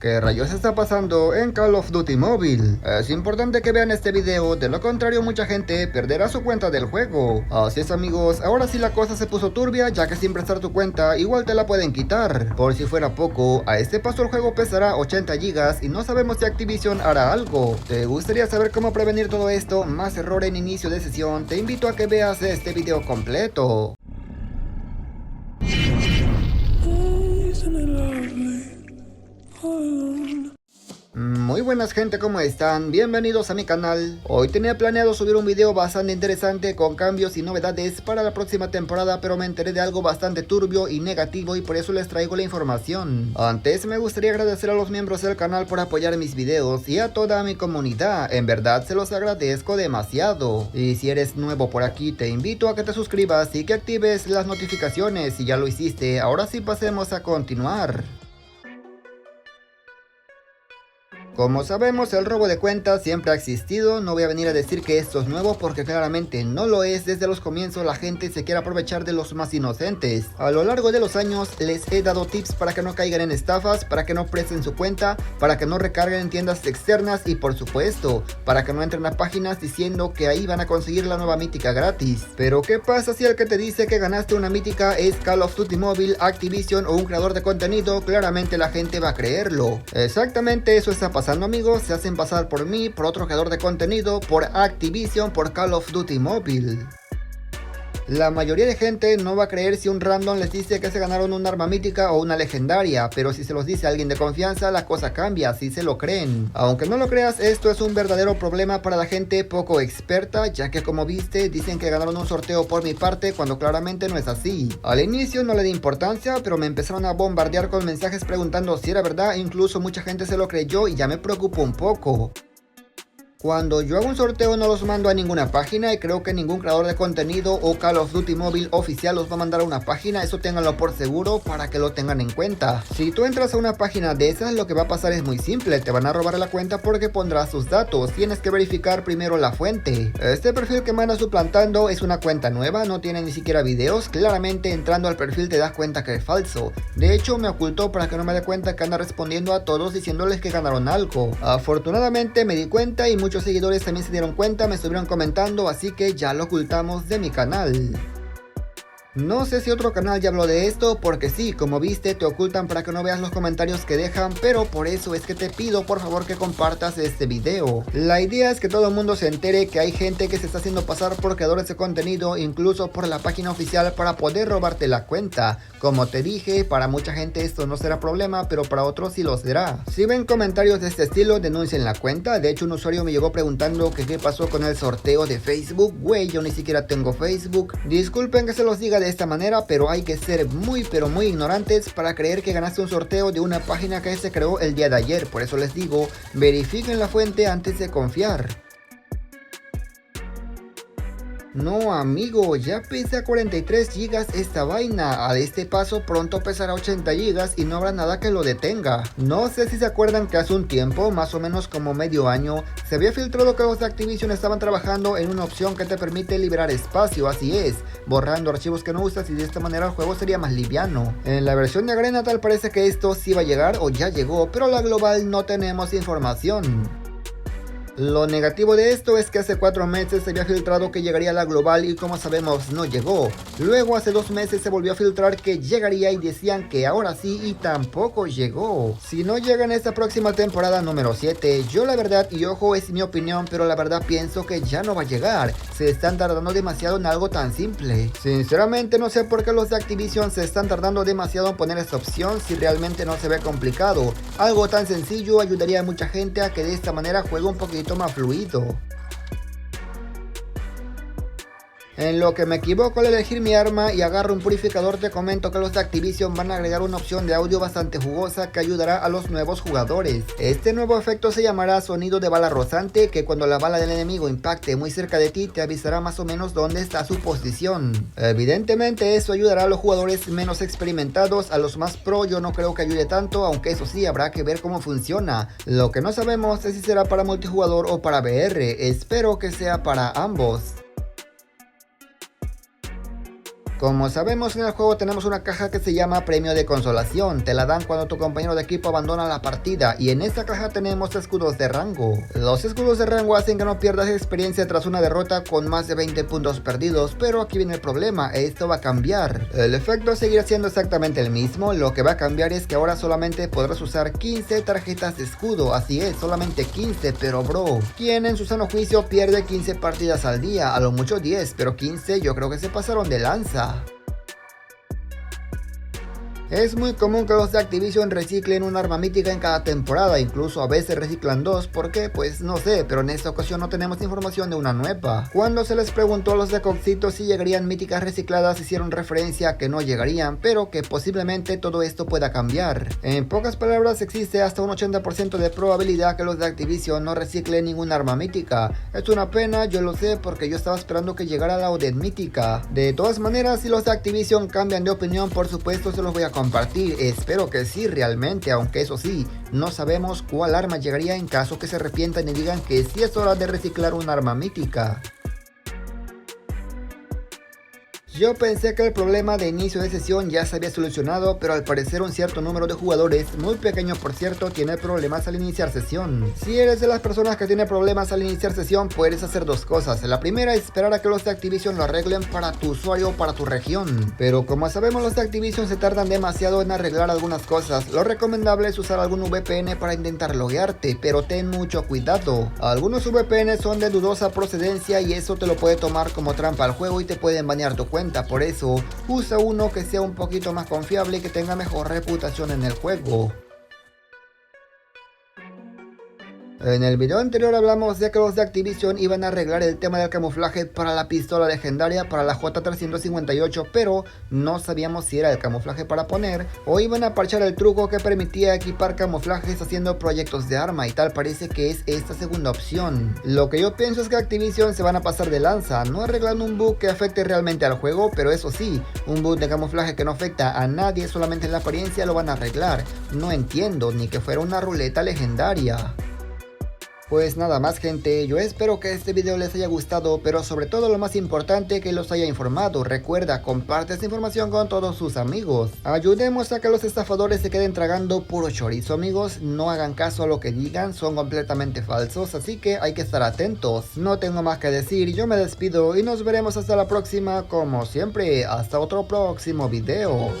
¿Qué rayos está pasando en Call of Duty Mobile? Es importante que vean este video, de lo contrario mucha gente perderá su cuenta del juego. Así es amigos, ahora sí la cosa se puso turbia, ya que sin prestar tu cuenta igual te la pueden quitar. Por si fuera poco, a este paso el juego pesará 80 GB y no sabemos si Activision hará algo. ¿Te gustaría saber cómo prevenir todo esto? Más error en inicio de sesión, te invito a que veas este video completo. Muy buenas gente, ¿cómo están? Bienvenidos a mi canal. Hoy tenía planeado subir un video bastante interesante con cambios y novedades para la próxima temporada, pero me enteré de algo bastante turbio y negativo y por eso les traigo la información. Antes me gustaría agradecer a los miembros del canal por apoyar mis videos y a toda mi comunidad, en verdad se los agradezco demasiado. Y si eres nuevo por aquí, te invito a que te suscribas y que actives las notificaciones. Si ya lo hiciste, ahora sí pasemos a continuar. Como sabemos, el robo de cuentas siempre ha existido, no voy a venir a decir que esto es nuevo porque claramente no lo es. Desde los comienzos la gente se quiere aprovechar de los más inocentes. A lo largo de los años les he dado tips para que no caigan en estafas, para que no presten su cuenta, para que no recarguen en tiendas externas y por supuesto, para que no entren a páginas diciendo que ahí van a conseguir la nueva mítica gratis. Pero ¿qué pasa si el que te dice que ganaste una mítica es Call of Duty Mobile, Activision o un creador de contenido? Claramente la gente va a creerlo. Exactamente eso está pasando amigos, se hacen pasar por mí, por otro creador de contenido, por Activision, por Call of Duty Mobile. La mayoría de gente no va a creer si un random les dice que se ganaron un arma mítica o una legendaria, pero si se los dice alguien de confianza, la cosa cambia, si se lo creen. Aunque no lo creas, esto es un verdadero problema para la gente poco experta, ya que como viste, dicen que ganaron un sorteo por mi parte, cuando claramente no es así. Al inicio no le di importancia, pero me empezaron a bombardear con mensajes preguntando si era verdad, e incluso mucha gente se lo creyó y ya me preocupó un poco. Cuando yo hago un sorteo no los mando a ninguna página y creo que ningún creador de contenido o Call of Duty Mobile oficial los va a mandar a una página, eso ténganlo por seguro para que lo tengan en cuenta. Si tú entras a una página de esas, lo que va a pasar es muy simple, te van a robar la cuenta porque pondrás sus datos, tienes que verificar primero la fuente. Este perfil que me anda suplantando es una cuenta nueva, no tiene ni siquiera videos, claramente entrando al perfil te das cuenta que es falso. De hecho me ocultó para que no me dé cuenta que anda respondiendo a todos diciéndoles que ganaron algo. Afortunadamente me di cuenta y muchos seguidores también se dieron cuenta, me estuvieron comentando, así que ya lo ocultamos de mi canal. No sé si otro canal ya habló de esto, porque sí, como viste, te ocultan para que no veas los comentarios que dejan, pero por eso es que te pido por favor que compartas este video. La idea es que todo el mundo se entere que hay gente que se está haciendo pasar por creadores de contenido, incluso por la página oficial, para poder robarte la cuenta. Como te dije, para mucha gente esto no será problema, pero para otros sí lo será. Si ven comentarios de este estilo, denuncien la cuenta. De hecho, un usuario me llegó preguntando que qué pasó con el sorteo de Facebook. Güey, yo ni siquiera tengo Facebook. Disculpen que se los diga de esta manera, pero hay que ser muy pero muy ignorantes para creer que ganaste un sorteo de una página que se creó el día de ayer. Por eso les digo, verifiquen la fuente antes de confiar. No amigo, ya pesa 43 GB esta vaina, a este paso pronto pesará 80 GB y no habrá nada que lo detenga. No sé si se acuerdan que hace un tiempo, más o menos como medio año, se había filtrado que los de Activision estaban trabajando en una opción que te permite liberar espacio, así es, borrando archivos que no usas y de esta manera el juego sería más liviano. En la versión de Arena tal parece que esto sí va a llegar o ya llegó, pero la global no tenemos información. Lo negativo de esto es que hace 4 meses se había filtrado que llegaría a la global y como sabemos no llegó. Luego hace 2 meses se volvió a filtrar que llegaría y decían que ahora sí y tampoco llegó. Si no llega en esta próxima temporada número 7, yo la verdad, y ojo es mi opinión, pero la verdad pienso que ya no va a llegar. Se están tardando demasiado en algo tan simple. Sinceramente no sé por qué los de Activision se están tardando demasiado en poner esta opción si realmente no se ve complicado. Algo tan sencillo ayudaría a mucha gente a que de esta manera juegue un poquito más fluido. En lo que me equivoco al elegir mi arma y agarro un purificador, te comento que los de Activision van a agregar una opción de audio bastante jugosa que ayudará a los nuevos jugadores. Este nuevo efecto se llamará sonido de bala rozante, que cuando la bala del enemigo impacte muy cerca de ti te avisará más o menos dónde está su posición. Evidentemente eso ayudará a los jugadores menos experimentados, a los más pro yo no creo que ayude tanto, aunque eso sí habrá que ver cómo funciona. Lo que no sabemos es si será para multijugador o para VR, espero que sea para ambos. Como sabemos, en el juego tenemos una caja que se llama Premio de Consolación. Te la dan cuando tu compañero de equipo abandona la partida, y en esta caja tenemos escudos de rango. Los escudos de rango hacen que no pierdas experiencia tras una derrota con más de 20 puntos perdidos, pero aquí viene el problema, esto va a cambiar. El efecto seguirá siendo exactamente el mismo, lo que va a cambiar es que ahora solamente podrás usar 15 tarjetas de escudo, así es, solamente 15, pero bro, ¿quién en su sano juicio pierde 15 partidas al día? A lo mucho 10, pero 15 yo creo que se pasaron de lanza. Es muy común que los de Activision reciclen un arma mítica en cada temporada, incluso a veces reciclan dos. ¿Por qué? Pues no sé, pero en esta ocasión no tenemos información de una nueva. Cuando se les preguntó a los de Coxito si llegarían míticas recicladas, hicieron referencia a que no llegarían, pero que posiblemente todo esto pueda cambiar. En pocas palabras, existe hasta un 80% de probabilidad que los de Activision no reciclen ningún arma mítica. Es una pena, yo lo sé, porque yo estaba esperando que llegara la Odette mítica. De todas maneras, si los de Activision cambian de opinión, por supuesto se los voy a compartir. Espero que sí realmente, aunque eso sí, no sabemos cuál arma llegaría en caso que se arrepientan y digan que sí es hora de reciclar un arma mítica. Yo pensé que el problema de inicio de sesión ya se había solucionado, pero al parecer un cierto número de jugadores, muy pequeño por cierto, tiene problemas al iniciar sesión. Si eres de las personas que tiene problemas al iniciar sesión, puedes hacer dos cosas. La primera es esperar a que los de Activision lo arreglen para tu usuario o para tu región. Pero como sabemos, los de Activision se tardan demasiado en arreglar algunas cosas. Lo recomendable es usar algún VPN para intentar loguearte, pero ten mucho cuidado. Algunos VPN son de dudosa procedencia y eso te lo puede tomar como trampa al juego y te pueden banear tu cuenta. Por eso, usa uno que sea un poquito más confiable y que tenga mejor reputación en el juego. En el video anterior hablamos de que los de Activision iban a arreglar el tema del camuflaje para la pistola legendaria para la J358, pero no sabíamos si era el camuflaje para poner o iban a parchar el truco que permitía equipar camuflajes haciendo proyectos de arma, y tal parece que es esta segunda opción. Lo que yo pienso es que Activision se van a pasar de lanza, no arreglando un bug que afecte realmente al juego, pero eso sí, un bug de camuflaje que no afecta a nadie, solamente en la apariencia, lo van a arreglar. No entiendo, ni que fuera una ruleta legendaria. Pues nada más, gente, yo espero que este video les haya gustado, pero sobre todo lo más importante, que los haya informado. Recuerda, comparte esta información con todos sus amigos. Ayudemos a que los estafadores se queden tragando puro chorizo, amigos. No hagan caso a lo que digan, son completamente falsos, así que hay que estar atentos. No tengo más que decir, yo me despido y nos veremos hasta la próxima, como siempre. Hasta otro próximo video.